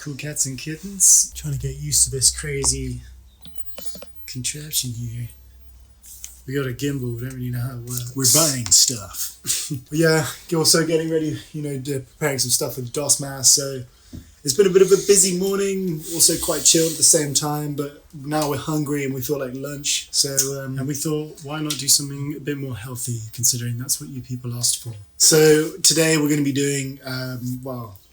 cool cats and kittens. Trying to get used to this crazy contraption here. We got a gimbal, we don't really know how it works. We're buying stuff. But yeah, also getting ready, preparing some stuff with DOS Mass. So it's been a bit of a busy morning, also quite chilled at the same time, but now we're hungry and we feel like lunch. So, and we thought, why not do something a bit more healthy, considering that's what you people asked for. So today we're going to be doing,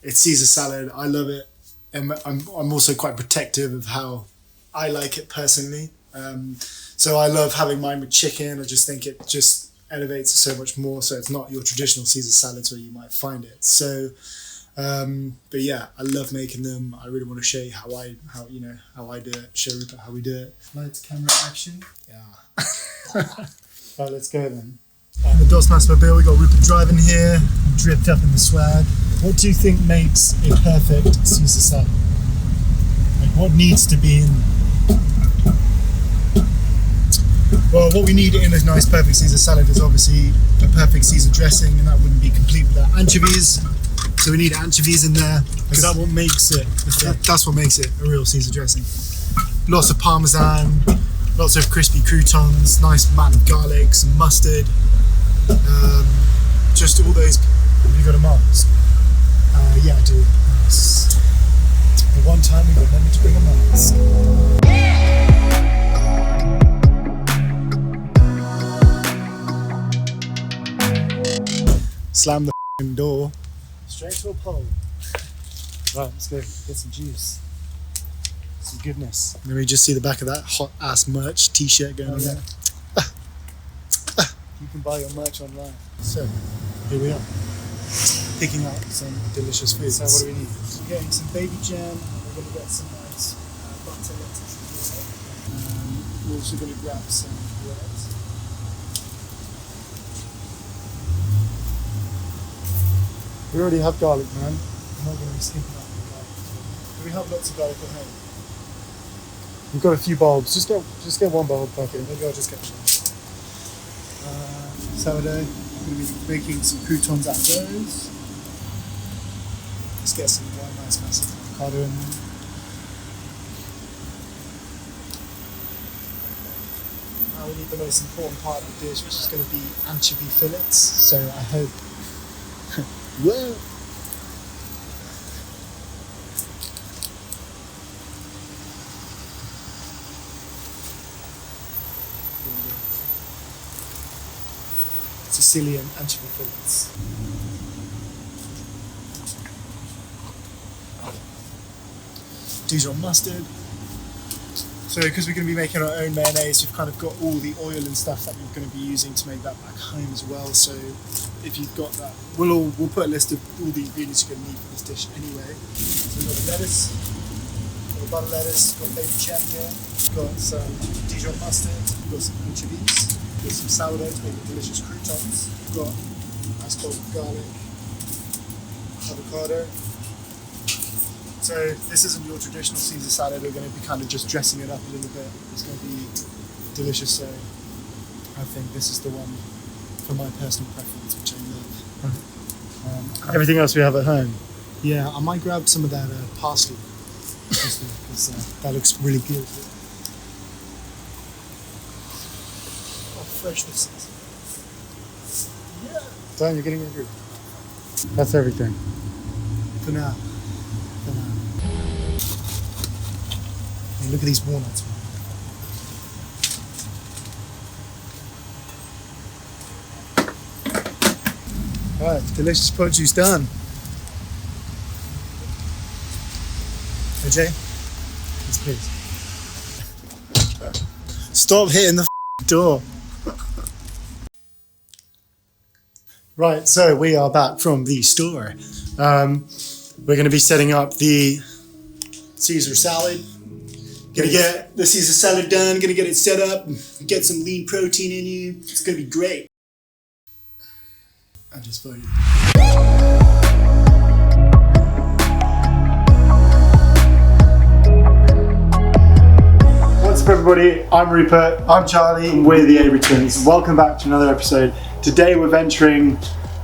it's Caesar salad. I love it. And I'm also quite protective of how I like it personally. So I love having mine with chicken. I just think it just elevates it so much more. So it's not your traditional Caesar salads where you might find it. So, but yeah, I love making them. I really want to show you how I do it. Show Rupert how we do it. Lights, camera, action. Yeah. Right, let's go then. The DOS Mass mobile. We got Rupert driving here, dripped up in the swag. What do you think makes a perfect Caesar salad? Like, what needs to be in? Well, what we need in a nice perfect Caesar salad is obviously a perfect Caesar dressing, and that wouldn't be complete without anchovies. So we need anchovies in there, because that's what makes it a real Caesar dressing. Lots of Parmesan, lots of crispy croutons, nice matted garlic, some mustard, just all those. Have you got a mask? Yeah, I do. Nice. The one time we remembered to bring a mask. Slam the door straight to a pole. Right, let's go get some juice, some goodness. And then we just see the back of that hot ass merch t-shirt going on there. You can buy your merch online. So here we are, picking out some delicious food. So what do we need? We're getting some baby jam, and we're going to get some nice Batavia Lettuce in here. We're also going to grab some bread. We already have garlic, man. I'm not going to be skipping out the garlic. We have lots of garlic at home. We've got a few bulbs. Just get one bulb, fuck it. Maybe I'll just get one. Sourdough. I'm going to be making some croutons out of those. Let's get some nice massive avocado in there. Now we need the most important part of the dish, which is going to be anchovy fillets. So I hope. Whoa! Sicilian anchovy fillets. Dijon Mustard. So because we're going to be making our own mayonnaise, we've kind of got all the oil and stuff that we're going to be using to make that back home as well. So if you've got that, we'll put a list of all the ingredients you're going to need for this dish anyway. So we've got the lettuce, got the butter lettuce, got baby jam here, we've got some Dijon mustard, we've got some anchovies, we've got some sourdough to make the delicious croutons, we've got nice bulb of garlic, avocado. So this isn't your traditional Caesar salad. We're going to be kind of just dressing it up a little bit. It's going to be delicious. So I think this is the one for my personal preference, which I love. Everything else we have at home. Yeah, I might grab some of that parsley because that looks really good. How fresh this is. Yeah. Dan, you're getting angry. That's everything. For now. Hey, look at these walnuts, man. Alright, delicious produce done. AJ, yes, please. Stop hitting the door. Right, so we are back from the store. We're going to be setting up the Caesar salad. Gonna get the Caesar salad done, gonna get it set up, get some lean protein in you. It's gonna be great. I just voted. What's up, everybody? I'm Rupert. I'm Charlie. And we're the Twins. Welcome back to another episode. Today we're venturing,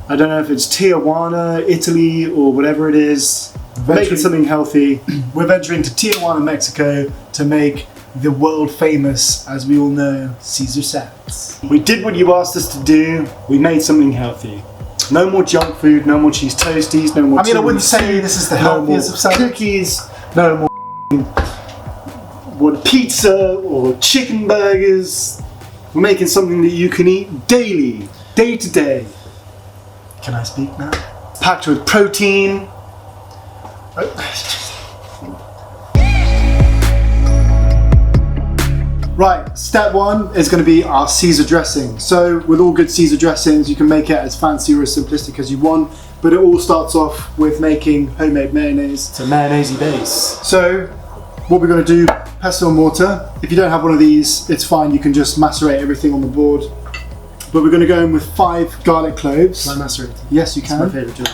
I don't know if it's Tijuana, Italy, or whatever it is. We're making something healthy. We're venturing to Tijuana, Mexico to make the world famous, as we all know, Caesar salads. We did what you asked us to do. We made something healthy. No more junk food, no more cheese toasties, no more I wouldn't say this is the healthiest of salads. Cookies, no more pizza or chicken burgers. We're making something that you can eat daily, day to day. Can I speak now? Packed with protein. Right, step one is going to be our Caesar dressing. So with all good Caesar dressings, you can make it as fancy or as simplistic as you want, but it all starts off with making homemade mayonnaise. It's a mayonnaise base. So what we're going to do, pestle and mortar. If you don't have one of these, it's fine, you can just macerate everything on the board. But we're going to go in with 5 garlic cloves. Can I macerate? Yes, you can. It's my favourite job.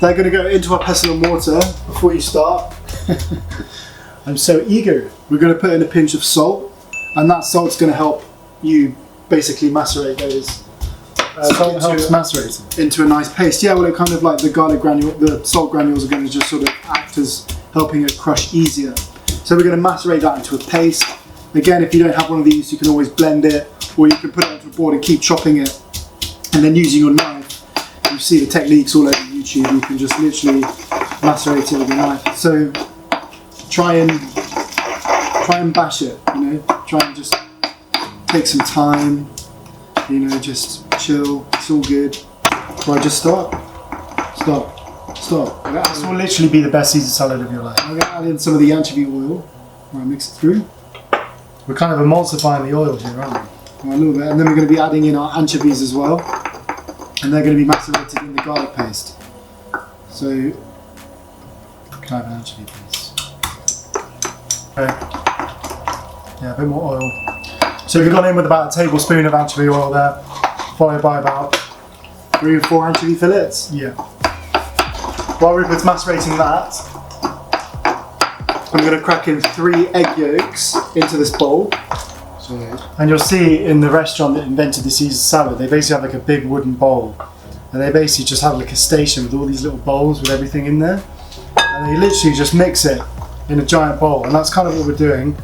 They're going to go into our pestle and mortar before you start. I'm so eager. We're going to put in a pinch of salt, and that salt's going to help you basically macerate those. Salt helps macerate into a nice paste. Yeah, well, it kind of like the garlic granule, the salt granules are going to just sort of act as helping it crush easier. So we're going to macerate that into a paste. Again, if you don't have one of these, you can always blend it, or you can put it onto a board and keep chopping it, and then using your knife. You see the techniques all over YouTube. You can just literally macerate it with a knife. So try and bash it. You know, try and just take some time. You know, just chill. It's all good. Right, just stop. This will literally be the best Caesar salad of your life. I'm going to add in some of the anchovy oil. Right, mix it through. We're kind of emulsifying the oil here, aren't we? A little bit, and then we're going to be adding in our anchovies as well, and they're going to be macerated in the garlic paste. So, can I have an anchovy, please? Okay. Yeah, a bit more oil. So we've gone in with about a tablespoon of anchovy oil there, followed by about 3 or 4 anchovy fillets. Yeah. While Rupert's macerating that, I'm going to crack in 3 egg yolks into this bowl. And you'll see in the restaurant that invented the Caesar salad, they basically have like a big wooden bowl, and they basically just have like a station with all these little bowls with everything in there, and they literally just mix it in a giant bowl, and that's kind of what we're doing,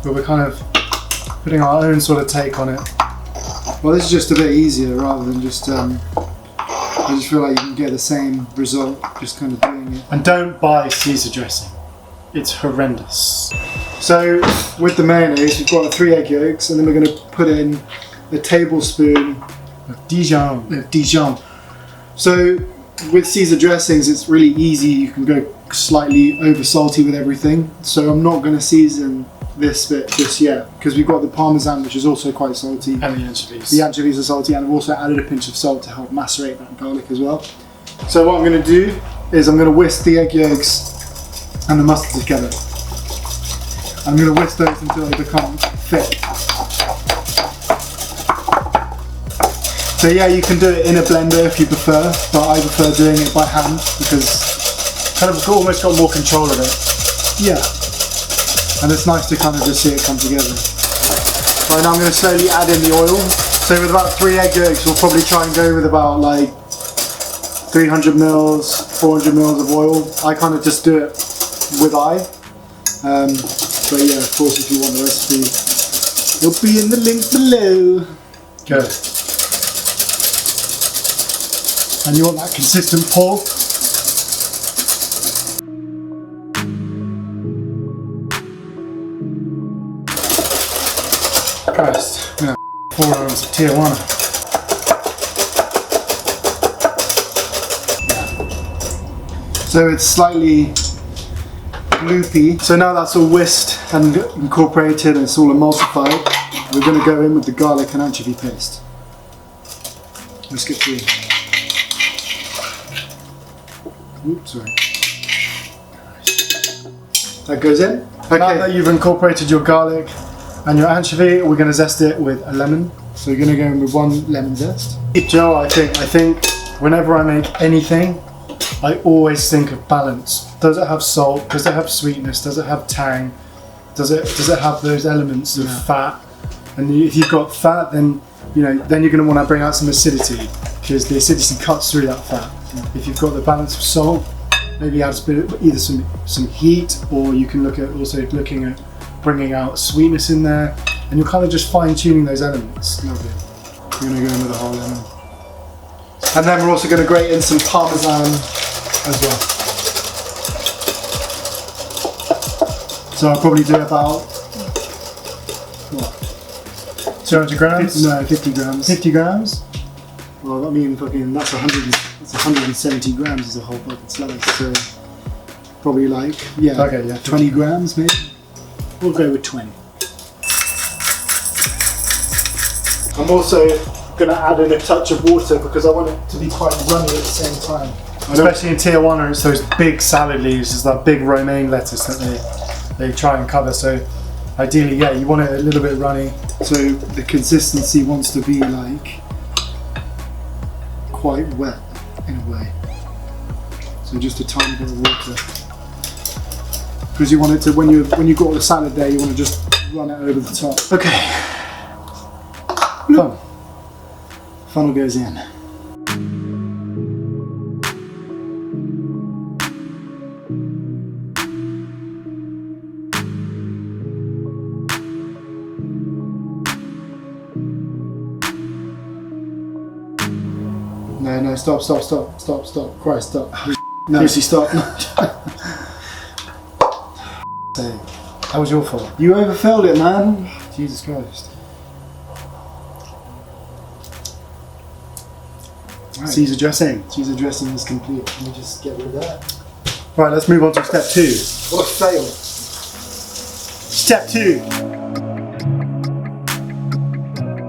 but we're kind of putting our own sort of take on it. Well, this is just a bit easier rather than just I just feel like you can get the same result just kind of doing it. And don't buy Caesar dressing, it's horrendous. So with the mayonnaise, we've got 3 egg yolks, and then we're going to put in a tablespoon of Dijon. So with Caesar dressings, it's really easy. You can go slightly over salty with everything. So I'm not going to season this bit just yet, because we've got the Parmesan, which is also quite salty. And the anchovies. The anchovies are salty, and I've also added a pinch of salt to help macerate that garlic as well. So what I'm going to do is I'm going to whisk the egg yolks and the mustard together. I'm going to whisk those until they become thick. So yeah, you can do it in a blender if you prefer, but I prefer doing it by hand because kind of almost got more control of it. Yeah, and it's nice to kind of just see it come together. Right, now I'm going to slowly add in the oil. So with about 3 egg yolks, we'll probably try and go with about like 300 mils, 400 mils of oil. I kind of just do it with eye. But yeah, of course, if you want the recipe, it'll be in the link below. Good. And you want that consistent pour? Christ, I'm gonna 4 hours of Tijuana. So it's slightly gloopy. So now that's all whisked and incorporated and it's all emulsified, we're going to go in with the garlic and anchovy paste. Let's get through. Oops, sorry. That goes in. Okay. Now that you've incorporated your garlic and your anchovy, we're going to zest it with a lemon. So you're going to go in with 1 lemon zest. Joe, I think whenever I make anything, I always think of balance. Does it have salt? Does it have sweetness? Does it have tang? Does it have those elements of fat? And if you've got fat, then then you're going to want to bring out some acidity because the acidity cuts through that fat. If you've got the balance of salt maybe add a bit of either some heat, or you can look at looking at bringing out sweetness in there, and you're kind of just fine tuning those elements. Lovely. We're going to go in with a whole lemon. And then we're also going to grate in some Parmesan as well. So I'll probably do about, what, 200 grams? No, 50 grams. 50 grams? Well, I mean, fucking, that's 170 grams is a whole fucking slice. So probably like, yeah, okay, yeah, 20 grams maybe. We'll go with 20. I'm also going to add in a touch of water because I want it to be quite runny at the same time. Especially in Tijuana, it's those big salad leaves, it's that big romaine lettuce that they try and cover. So ideally, yeah, you want it a little bit runny. So the consistency wants to be like quite wet in a way. So just a tiny bit of water. Because you want it to, when you got the salad there, you want to just run it over the top. Okay. Funnel goes in. No, stop. Christ, stop. No, seriously, stop. That was your fault. You overfilled it, man. Jesus Christ. Right. Caesar dressing. Caesar dressing is complete. Let me just get rid of that. Right, let's move on to step 2. What a fail. Step 2.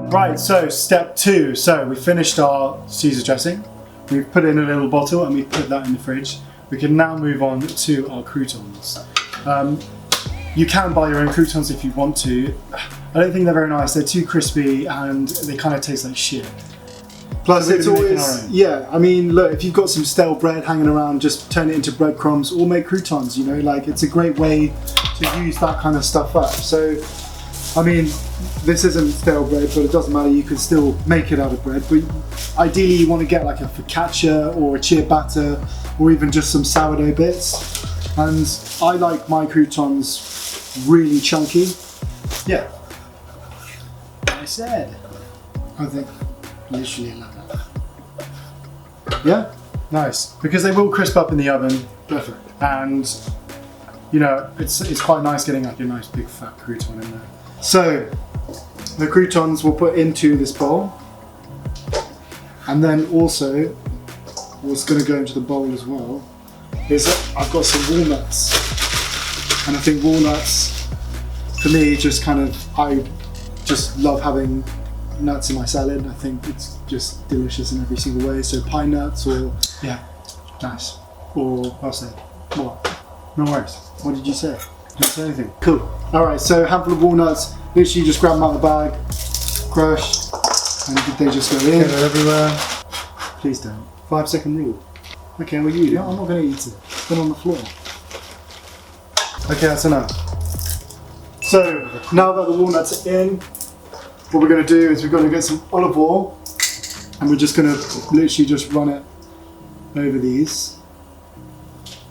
Right, so step 2. So we finished our Caesar dressing. We've put it in a little bottle and we've put that in the fridge. We can now move on to our croutons. You can buy your own croutons if you want to. I don't think they're very nice. They're too crispy and they kind of taste like shit. Plus, it's always, yeah, I mean, look, if you've got some stale bread hanging around, just turn it into breadcrumbs or make croutons, you know, like it's a great way to use that kind of stuff up. So, I mean, this isn't stale bread, but it doesn't matter, you can still make it out of bread. But ideally, you want to get like a focaccia or a ciabatta or even just some sourdough bits. And I like my croutons really chunky. Yeah. I said. I think literally like that. Yeah? Nice. Because they will crisp up in the oven. Perfect. And you know, it's quite nice getting like a nice big fat crouton in there. So the croutons we'll put into this bowl. And then also what's gonna go into the bowl as well is I've got some walnuts. And I think walnuts for me just kind of, I just love having nuts in my salad. I think it's just delicious in every single way. So pine nuts or, yeah, nice. Or, what's that? What? No worries. What did you say? Didn't say anything. Cool. Alright, so a handful of walnuts. Literally just grab them out of the bag, crush, and they just go in. Get it everywhere. Please don't. 5-second rule. Okay, well you do. No, I'm not going to eat it. It's been on the floor. Okay, that's enough. So, now that the walnuts are in, what we're going to do is we're going to get some olive oil and we're just going to literally just run it over these.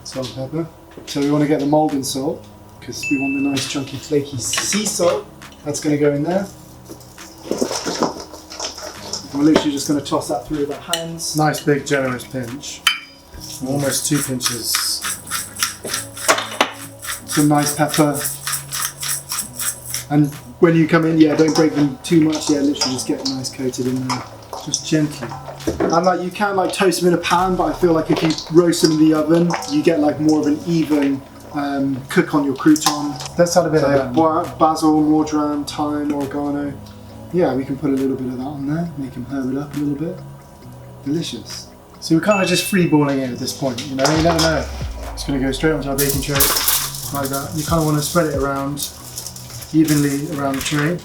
Salt and pepper. So we want to get the Malden salt because we want the nice chunky flaky sea salt. That's going to go in there. And we're literally just going to toss that through with our hands. Nice big generous pinch. Almost 2 pinches. Some nice pepper. And when you come in, yeah, don't break them too much. Yeah, literally just get nice coated in there, just gently. And like you can like toast them in a pan, but I feel like if you roast them in the oven, you get like more of an even cook on your crouton. Let's add a bit of basil, marjoram, thyme, oregano. Yeah, we can put a little bit of that on there, make them herb it up a little bit. Delicious. So we're kind of just freeballing it at this point, you know, you never know. It's going to go straight onto our baking tray, like that. You kind of want to spread it around evenly around the tray.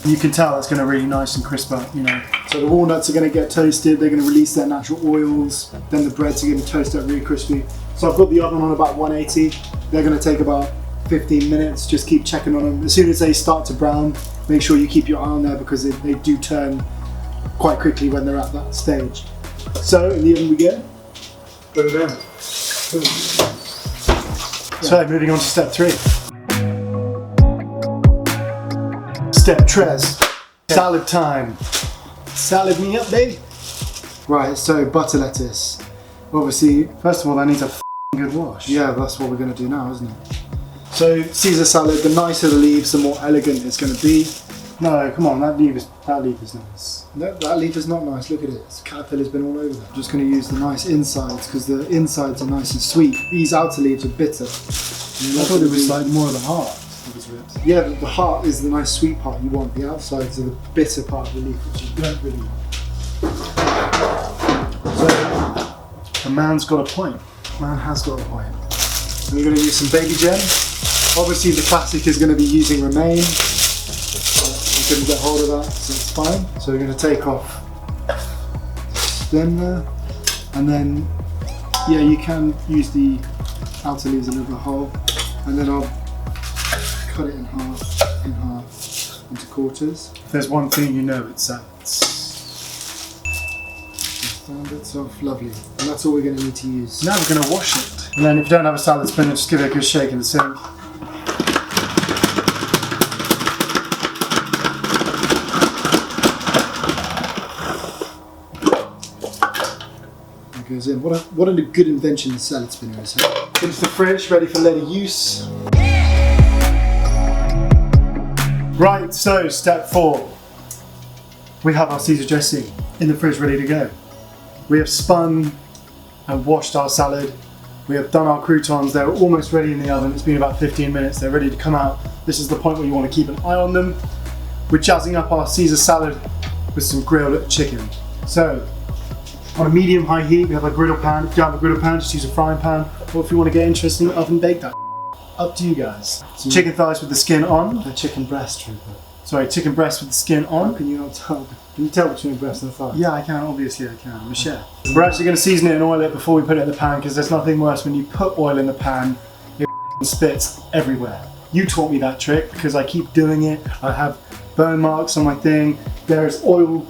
You can tell it's going to really nice and crisp up, you know. So the walnuts are going to get toasted, they're going to release their natural oils, then the breads are going to toast up really crispy. So I've got the oven on about 180, they're going to take about 15 minutes, just keep checking on them. As soon as they start to brown, make sure you keep your eye on there because they do turn quite quickly when they're at that stage. So in the oven we go, put it in. So moving on to step 3. Step tres. Salad time. Salad me up, baby. Right, so butter lettuce. Obviously, first of all, that needs a good wash. Yeah, that's what we're going to do now, isn't it? So Caesar salad, the nicer the leaves, the more elegant it's going to be. No, come on, that leaf is nice. That leaf is not nice, look at it. This caterpillar's been all over that. I'm just going to use the nice insides because the insides are nice and sweet. These outer leaves are bitter. I thought it was like more of the heart of his ribs. Yeah, the heart is the nice sweet part you want. The outsides are the bitter part of the leaf, which you don't really want. So, the man's got a point. Man has got a point. And we're going to use some baby gem. Obviously the classic is going to be using romaine. I couldn't get hold of that, so it's fine. So we're going to take off the stem there. And then, yeah, you can use the outer leaves a little bit whole. And then I'll cut it in half, into quarters. If there's one thing you know, it's salads. Stand it off, lovely. And that's all we're going to need to use. Now we're going to wash it. And then if you don't have a salad spinner, just give it a good shake in the sink. That goes in. What a good invention the salad spinner is. Huh? Into the fridge, ready for later use. Right, so step 4. We have our Caesar dressing in the fridge ready to go. We have spun and washed our salad. We have done our croutons. They're almost ready in the oven. It's been about 15 minutes. They're ready to come out. This is the point where you want to keep an eye on them. We're jazzing up our Caesar salad with some grilled chicken. So, on a medium-high heat, we have a griddle pan. If you don't have a griddle pan, just use a frying pan. Or if you want to get interesting, oven bake that. Up to you guys. So chicken thighs with the skin on. The chicken breast, Trooper. Sorry, chicken breast with the skin on. Can you not tell? Can you tell between breast and thigh? Yeah, I can. Obviously, I can. I'm a chef. We're actually going to season it and oil it before we put it in the pan because there's nothing worse when you put oil in the pan, it spits everywhere. You taught me that trick because I keep doing it. I have burn marks on my thing. There is oil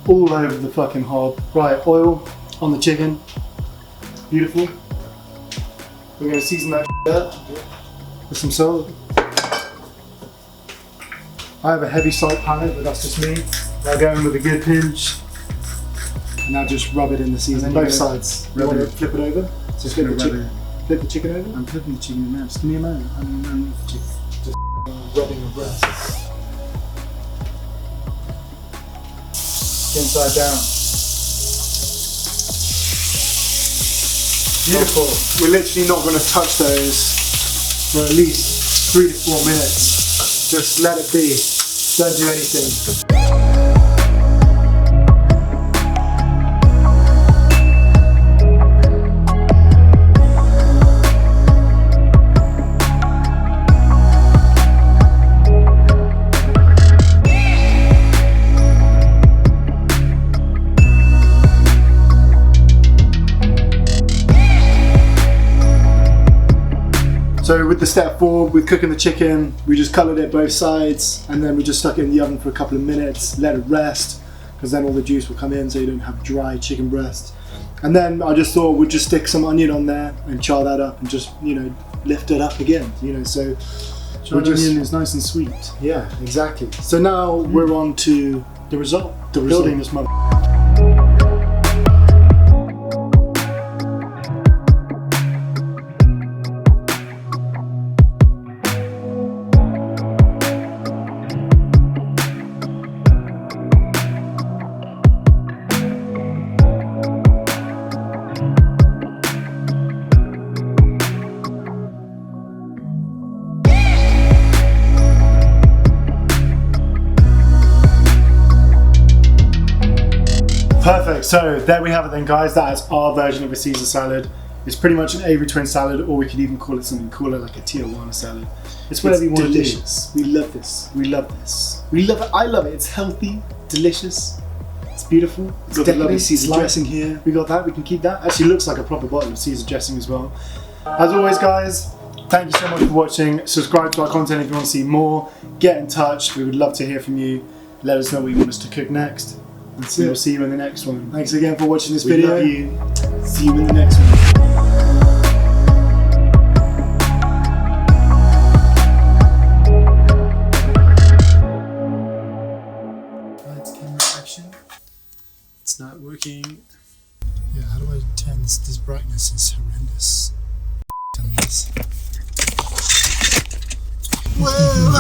all over the fucking hob. Right, oil on the chicken. Beautiful. We're going to season that up with some salt. I have a heavy salt palette, but that's just me. I'll go in with a good pinch. And now just rub it in the seasoning, both sides. You want to flip it over? So flip the chicken over? I'm flipping the chicken in now. Just give me a moment. I'm just rubbing the breast. Inside down. Beautiful. We're literally not going to touch those for at least 3 to 4 minutes. Just let it be. Don't do anything. So with the step 4, with cooking the chicken, we just coloured it both sides and then we just stuck it in the oven for a couple of minutes, let it rest, because then all the juice will come in so you don't have dry chicken breast. And then I just thought we'd just stick some onion on there and char that up and just, you know, lift it up again, you know, so Charred onion is nice and sweet. Yeah, exactly. So now we're on to the result. Building this mother. Perfect, so there we have it then guys, that is our version of a Caesar salad. It's pretty much an Avery twin salad, or we could even call it something cooler like a Tijuana salad. It's whatever you want to do. We love this, we love this. We love it, I love it, it's healthy, delicious, it's beautiful. It's got the lovely Caesar dressing here. We got that, we can keep that. Actually looks like a proper bottle of Caesar dressing as well. As always guys, thank you so much for watching. Subscribe to our content if you want to see more. Get in touch, we would love to hear from you. Let us know what you want us to cook next. That's it. We'll see you in the next one. Thanks again for watching this video. Love you. See you in the next one. It's not working. Yeah, how do I turn this? This brightness is horrendous. Done this. Whoa!